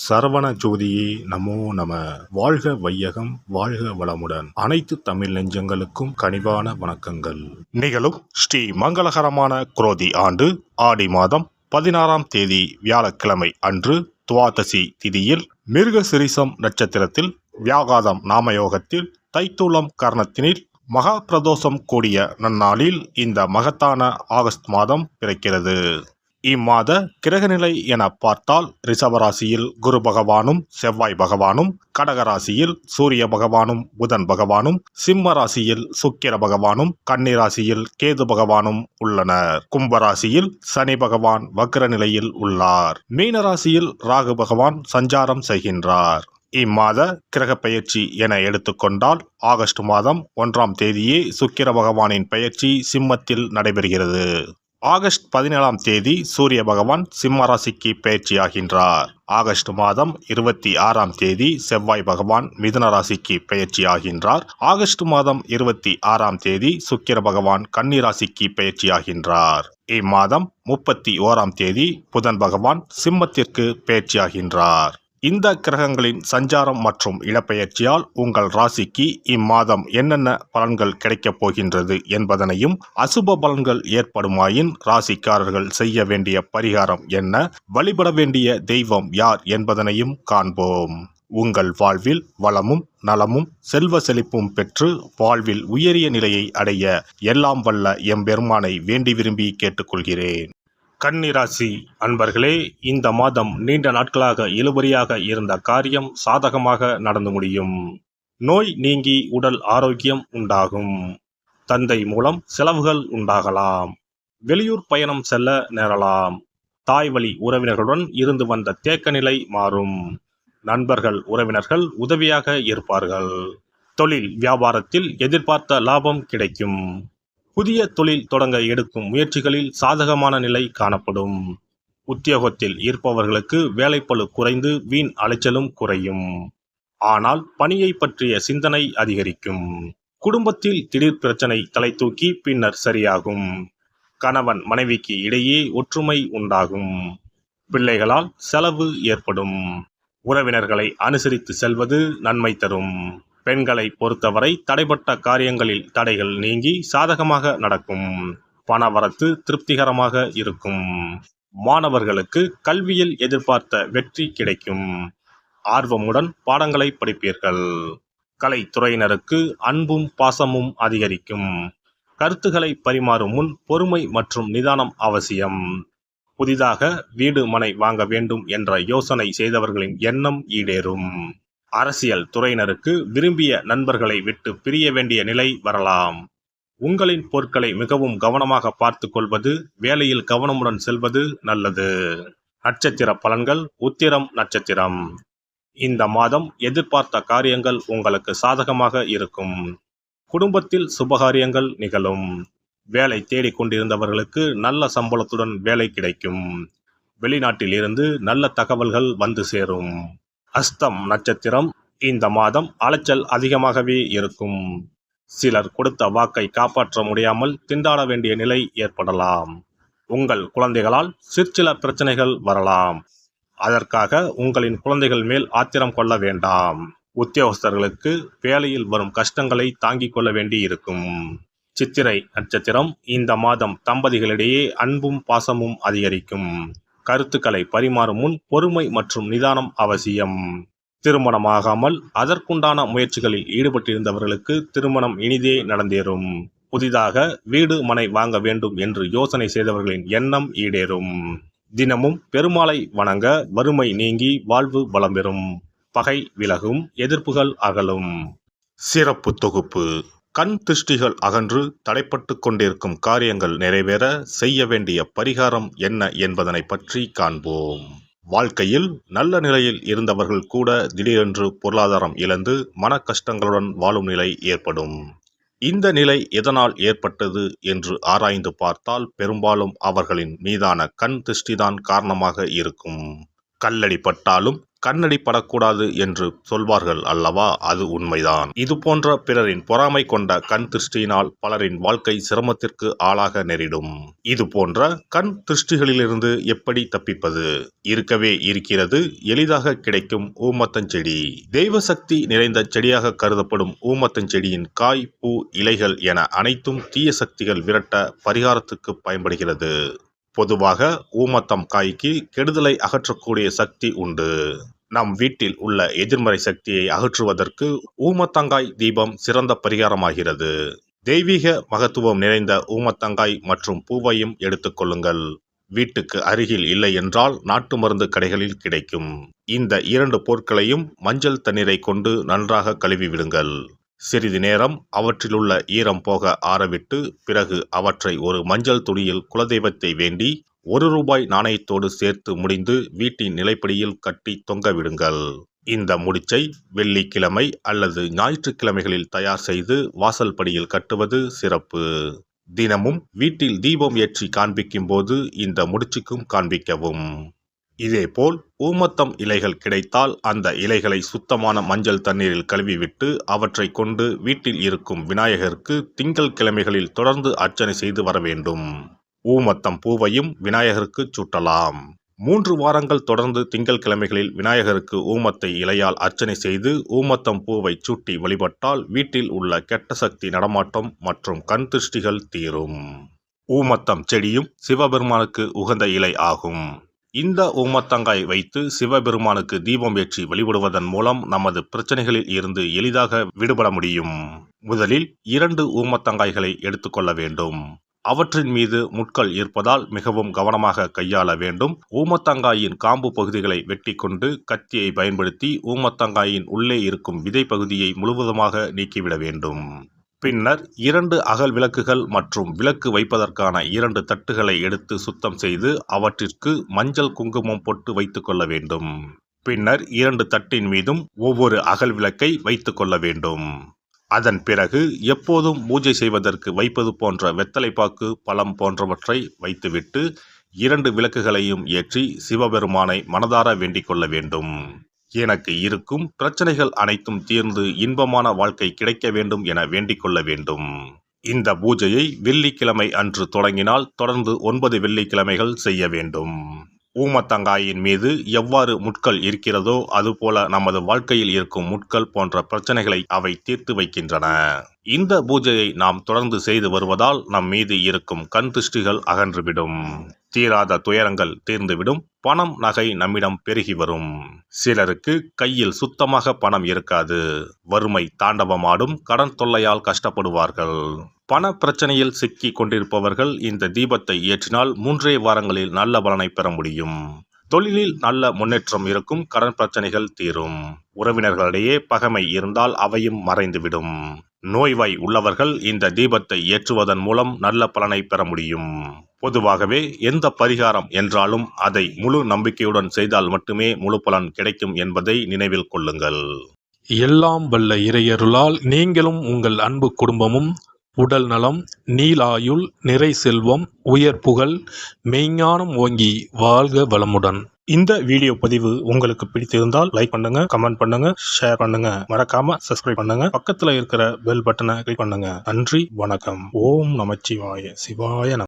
சரவண ஜோதியே நமோ நம. வாழ்க வையகம், வாழ்க வளமுடன். அனைத்து தமிழ் நெஞ்சங்களுக்கும் கனிவான வணக்கங்கள். நிகழும் ஸ்ரீ மங்களகரமான குரோதி ஆண்டு ஆடி மாதம் 16ஆம் தேதி வியாழக்கிழமை அன்று துவாதசி திதியில் மிருகசிரிசம் நட்சத்திரத்தில் வியாகாதம் நாமயோகத்தில் தைத்தூலம் கரணத்தினில் மகா பிரதோஷம் கூடிய நன்னாளில் இந்த மகத்தான ஆகஸ்ட் மாதம் பிறக்கிறது. இம்மாத கிரகநிலை என பார்த்தால் ரிஷபராசியில் குரு பகவானும் செவ்வாய் பகவானும், கடகராசியில் சூரிய பகவானும் புதன் பகவானும், சிம்ம ராசியில் சுக்கிர பகவானும், கன்னிராசியில் கேது பகவானும் உள்ளனர். கும்பராசியில் சனி பகவான் வக்ர நிலையில் உள்ளார். மீனராசியில் ராகு பகவான் சஞ்சாரம் செய்கின்றார். இம்மாத கிரக பெயர்ச்சி என எடுத்துக்கொண்டால் ஆகஸ்ட் மாதம் 1ஆம் தேதியே சுக்கிர பகவானின் பெயர்ச்சி சிம்மத்தில் நடைபெறுகிறது. ஆகஸ்ட் 17ஆம் தேதி சூரிய பகவான் சிம்ம ராசிக்கு பெயர்ச்சியாகின்றார். ஆகஸ்ட் மாதம் 26ஆம் தேதி செவ்வாய் பகவான் மிதுன ராசிக்கு பெயர்ச்சியாகின்றார். ஆகஸ்ட் மாதம் 26ஆம் தேதி சுக்கிர பகவான் கன்னி ராசிக்கு பெயர்ச்சியாகின்றார். இம்மாதம் 31ஆம் தேதி புதன் பகவான் சிம்மத்திற்கு பெயர்ச்சியாகின்றார். இந்த கிரகங்களின் சஞ்சாரம் மற்றும் இடப்பெயர்ச்சியால் உங்கள் ராசிக்கு இம்மாதம் என்னென்ன பலன்கள் கிடைக்கப் போகின்றது என்பதனையும், அசுப பலன்கள் ஏற்படுமாயின் ராசிக்காரர்கள் செய்ய வேண்டிய பரிகாரம் என்ன, வழிபட வேண்டிய தெய்வம் யார் என்பதனையும் காண்போம். உங்கள் வாழ்வில் வளமும் நலமும் செல்வ செழிப்பும் பெற்று வாழ்வில் உயரிய நிலையை அடைய எல்லாம் வல்ல எம்பெருமானை வேண்டி விரும்பி கேட்டுக்கொள்கிறேன். கன்னிராசி அன்பர்களே, இந்த மாதம் நீண்ட நாட்களாக இழுபறியாக இருந்த காரியம் சாதகமாக நடந்து முடியும். நோய் நீங்கி உடல் ஆரோக்கியம் உண்டாகும். தந்தை மூலம் செலவுகள் உண்டாகலாம். வெளியூர் பயணம் செல்ல நேரலாம். தாய் வழி உறவினர்களுடன் இருந்து வந்த தேக்க நிலை மாறும். நண்பர்கள் உறவினர்கள் உதவியாக இருப்பார்கள். தொழில் வியாபாரத்தில் எதிர்பார்த்த லாபம் கிடைக்கும். புதிய தொழில் தொடங்க எடுக்கும் முயற்சிகளில் சாதகமான நிலை காணப்படும். உத்தியோகத்தில் இருப்பவர்களுக்கு வேலைப்பளு குறைந்து வீண் அலைச்சலும் குறையும். ஆனால் பணியை பற்றிய சிந்தனை அதிகரிக்கும். குடும்பத்தில் திடீர் பிரச்சனை தலை தூக்கி பின்னர் சரியாகும். கணவன் மனைவிக்கு இடையே ஒற்றுமை உண்டாகும். பிள்ளைகளால் செலவு ஏற்படும். உறவினர்களை அனுசரித்து செல்வது நன்மை தரும். பெண்களை பொறுத்தவரை தடைப்பட்ட காரியங்களில் தடைகள் நீங்கி சாதகமாக நடக்கும். பணவரத்து திருப்திகரமாக இருக்கும். மாணவர்களுக்கு கல்வியில் எதிர்பார்த்த வெற்றி கிடைக்கும். ஆர்வமுடன் பாடங்களை படிப்பீர்கள். கலைத்துறையினருக்கு அன்பும் பாசமும் அதிகரிக்கும். கருத்துக்களை பரிமாறும் முன் பொறுமை மற்றும் நிதானம் அவசியம். புதிதாக வீடு மனை வாங்க வேண்டும் என்ற யோசனை செய்தவர்களின் எண்ணம் ஈடேறும். அரசியல் துறையினருக்கு விரும்பிய நண்பர்களை விட்டு பிரிய வேண்டிய நிலை வரலாம். உங்களின் பொருட்களை மிகவும் கவனமாக பார்த்து கொள்வது, வேலையில் கவனமுடன் செல்வது நல்லது. நட்சத்திர பலன்கள். உத்திரம் நட்சத்திரம். இந்த மாதம் எதிர்பார்த்த காரியங்கள் உங்களுக்கு சாதகமாக இருக்கும். குடும்பத்தில் சுபகாரியங்கள் நிகழும். வேலை தேடிக்கொண்டிருந்தவர்களுக்கு நல்ல சம்பளத்துடன் வேலை கிடைக்கும். வெளிநாட்டில் இருந்து நல்ல தகவல்கள் வந்து சேரும். அஸ்தம் நட்சத்திரம். இந்த மாதம் அலைச்சல் அதிகமாகவே இருக்கும். சிலர் கொடுத்த வாக்கை காப்பாற்ற முடியாமல் திண்டாட வேண்டிய நிலை ஏற்படலாம். உங்கள் குழந்தைகளால் சிற்சில பிரச்சனைகள் வரலாம். அதற்காக உங்களின் குழந்தைகள் மேல் ஆத்திரம் கொள்ள வேண்டாம். உத்தியோகஸ்தர்களுக்கு வேலையில் வரும் கஷ்டங்களை தாங்கிக் கொள்ள வேண்டி இருக்கும். சித்திரை நட்சத்திரம். இந்த மாதம் தம்பதிகளிடையே அன்பும் பாசமும் அதிகரிக்கும். கருத்துக்களை பரிமாறும் முன் பொறுமை மற்றும் நிதானம் அவசியம். திருமணமாகாமல் அதற்குண்டான முயற்சிகளில் ஈடுபட்டிருந்தவர்களுக்கு திருமணம் இனிதே நடந்தேறும். புதிதாக வீடு மனை வாங்க வேண்டும் என்று யோசனை செய்தவர்களின் எண்ணம் ஈடேறும். தினமும் பெருமாளை வணங்க வறுமை நீங்கி வாழ்வு வளம் பெறும். பகை விலகும். எதிர்ப்புகள் அகலும். சிறப்பு தொகுப்பு. கண் திருஷ்டிகள் அகன்று தடைப்பட்டு கொண்டிருக்கும் காரியங்கள் நிறைவேற செய்ய வேண்டிய பரிகாரம் என்ன என்பதனை பற்றி காண்போம். வாழ்க்கையில் நல்ல நிலையில் இருந்தவர்கள் கூட திடீரென்று பொருளாதாரம் இழந்து மன கஷ்டங்களுடன் வாழும் நிலை ஏற்படும். இந்த நிலை எதனால் ஏற்பட்டது என்று ஆராய்ந்து பார்த்தால் பெரும்பாலும் அவர்களின் மீதான கண் திருஷ்டிதான் காரணமாக இருக்கும். கல்லடி பட்டாலும் கண்ணடி படக்கூடாது என்று சொல்வார்கள் அல்லவா, அது உண்மைதான். இது போன்ற பிறரின் பொறாமை கொண்ட கண் திருஷ்டியினால் பலரின் வாழ்க்கை சிரமத்திற்கு ஆளாக நேரிடும். இது போன்ற கண் திருஷ்டிகளிலிருந்து எப்படி தப்பிப்பது? இருக்கவே இருக்கிறது எளிதாக கிடைக்கும் ஊமத்தஞ்செடி. தெய்வ சக்தி நிறைந்த செடியாக கருதப்படும் ஊமத்தஞ்செடியின் காய், பூ, இலைகள் என அனைத்தும் தீய சக்திகள் விரட்ட பரிகாரத்துக்கு பயன்படுகிறது. பொதுவாக ஊமத்தம் காய்க்கு கெடுதலை அகற்றக்கூடிய சக்தி உண்டு. நம் வீட்டில் உள்ள எதிர்மறை சக்தியை அகற்றுவதற்கு ஊமத்தங்காய் தீபம் சிறந்த பரிகாரமாகிறது. தெய்வீக மகத்துவம் நிறைந்த ஊமத்தங்காய் மற்றும் பூவையும் எடுத்துக்கொள்ளுங்கள். வீட்டுக்கு அருகில் இல்லை என்றால் நாட்டு மருந்து கடைகளில் கிடைக்கும். இந்த 2 பொருட்களையும் மஞ்சள் தண்ணீரை கொண்டு நன்றாக கழுவி விடுங்கள். சிறிது நேரம் அவற்றிலுள்ள ஈரம் போக ஆறவிட்டு பிறகு அவற்றை ஒரு மஞ்சள் துணியில் குலதெய்வத்தை வேண்டி ₹1 நாணயத்தோடு சேர்த்து முடிந்து வீட்டின் நிலைப்படியில் கட்டி தொங்க விடுங்கள். இந்த முடிச்சை வெள்ளிக்கிழமை அல்லது ஞாயிற்றுக்கிழமைகளில் தயார் செய்து வாசல் படியில் கட்டுவது சிறப்பு. தினமும் வீட்டில் தீபம் ஏற்றி காண்பிக்கும் போது இந்த முடிச்சுக்கும் காண்பிக்கவும். இதேபோல் ஊமத்தம் இலைகள் கிடைத்தால் அந்த இலைகளை சுத்தமான மஞ்சள் தண்ணீரில் கழுவிவிட்டு அவற்றை கொண்டு வீட்டில் இருக்கும் விநாயகருக்கு திங்கள் கிழமைகளில் தொடர்ந்து அர்ச்சனை செய்து வர வேண்டும். ஊமத்தம் பூவையும் விநாயகருக்கு சூட்டலாம். 3 வாரங்கள் தொடர்ந்து திங்கள் கிழமைகளில் விநாயகருக்கு ஊமத்தை இலையால் அர்ச்சனை செய்து ஊமத்தம் பூவை சூட்டி வழிபட்டால் வீட்டில் உள்ள கெட்ட சக்தி நடமாட்டம் மற்றும் கண் திருஷ்டிகள் தீரும். ஊமத்தம் செடியும் சிவபெருமானுக்கு உகந்த இலை ஆகும். இந்த ஊமத்தங்காய் வைத்து சிவபெருமானுக்கு தீபம் ஏற்றி வழிபடுவதன் மூலம் நமது பிரச்சனைகளில் இருந்து எளிதாக விடுபட முடியும். முதலில் 2 ஊமத்தங்காய்களை எடுத்துக்கொள்ள வேண்டும். அவற்றின் மீது முட்கள் இருப்பதால் மிகவும் கவனமாக கையாள வேண்டும். ஊமத்தங்காயின் காம்பு பகுதிகளை வெட்டி கொண்டு கத்தியை பயன்படுத்தி ஊமத்தங்காயின் உள்ளே இருக்கும் விதை பகுதியை முழுவதுமாக நீக்கிவிட வேண்டும். பின்னர் 2 அகல் விளக்குகள் மற்றும் விளக்கு வைப்பதற்கான 2 தட்டுகளை எடுத்து சுத்தம் செய்து அவற்றிற்கு மஞ்சள் குங்குமம் போட்டு வைத்துக் கொள்ள வேண்டும். பின்னர் 2 தட்டின் மீதும் ஒவ்வொரு அகல் விளக்கை வைத்துக் கொள்ள வேண்டும். அதன் பிறகு எப்போதும் பூஜை செய்வதற்கு வைப்பது போன்ற வெத்தலைப்பாக்கு, பழம் போன்றவற்றை வைத்துவிட்டு 2 விளக்குகளையும் ஏற்றி சிவபெருமானை மனதார வேண்டிக் கொள்ள வேண்டும். எனக்கு இருக்கும் பிரச்சனைகள் அனைத்தும் தீர்ந்து இன்பமான வாழ்க்கை கிடைக்க வேண்டும் என வேண்டிக் கொள்ள வேண்டும். இந்த பூஜையை வெள்ளிக்கிழமை அன்று தொடங்கினால் தொடர்ந்து 9 வெள்ளிக்கிழமைகள் செய்ய வேண்டும். ஊமத்தங்காயின் மீது எவ்வாறு முட்கள் இருக்கிறதோ அதுபோல நமது வாழ்க்கையில் இருக்கும் முட்கள் போன்ற பிரச்சனைகளை அவை தீர்த்து வைக்கின்றன. இந்த பூஜையை நாம் தொடர்ந்து செய்து வருவதால் நம் மீது இருக்கும் கண் திருஷ்டிகள் அகன்றுவிடும். தீராத துயரங்கள் தீர்ந்துவிடும். பணம், நகை நம்மிடம் பெருகி வரும். சிலருக்கு கையில் சுத்தமாக பணம் இருக்காது. வறுமை தாண்டவமாடும். கடன் தொல்லையால் கஷ்டப்படுவார்கள். பண பிரச்சனையில் சிக்கி கொண்டிருப்பவர்கள் இந்த தீபத்தை ஏற்றினால் 3 வாரங்களில் நல்ல பலனை பெற முடியும். தொழிலில் நல்ல முன்னேற்றம் இருக்கும். கடன் பிரச்சனைகள் தீரும். உறவினர்களிடையே பகைமை இருந்தால் அவையும் மறைந்துவிடும். நோய்வாய் உள்ளவர்கள் இந்த தீபத்தை ஏற்றுவதன் மூலம் நல்ல பலனை பெற முடியும். பொதுவாகவே எந்த பரிகாரம் என்றாலும் அதை முழு நம்பிக்கையுடன் செய்தால் மட்டுமே முழு பலன் கிடைக்கும் என்பதை நினைவில் கொள்ளுங்கள். எல்லாம் வல்ல இறையருளால் நீங்களும் உங்கள் அன்பு குடும்பமும் உடல் நலம், நீலாயுள், நிறை செல்வம், உயர் புகழ், மெய்ஞானம் ஓங்கி வாழ்க வளமுடன். இந்த வீடியோ பதிவு உங்களுக்கு பிடித்திருந்தால் லைக் பண்ணுங்க, கமெண்ட் பண்ணுங்க, ஷேர் பண்ணுங்க. மறக்காம சப்ஸ்கிரைப் பண்ணுங்க. பக்கத்துல இருக்கிற பெல் பட்டனை கிளிக் பண்ணுங்க. நன்றி, வணக்கம். ஓம் நமச்சிவாய. சிவாய நம.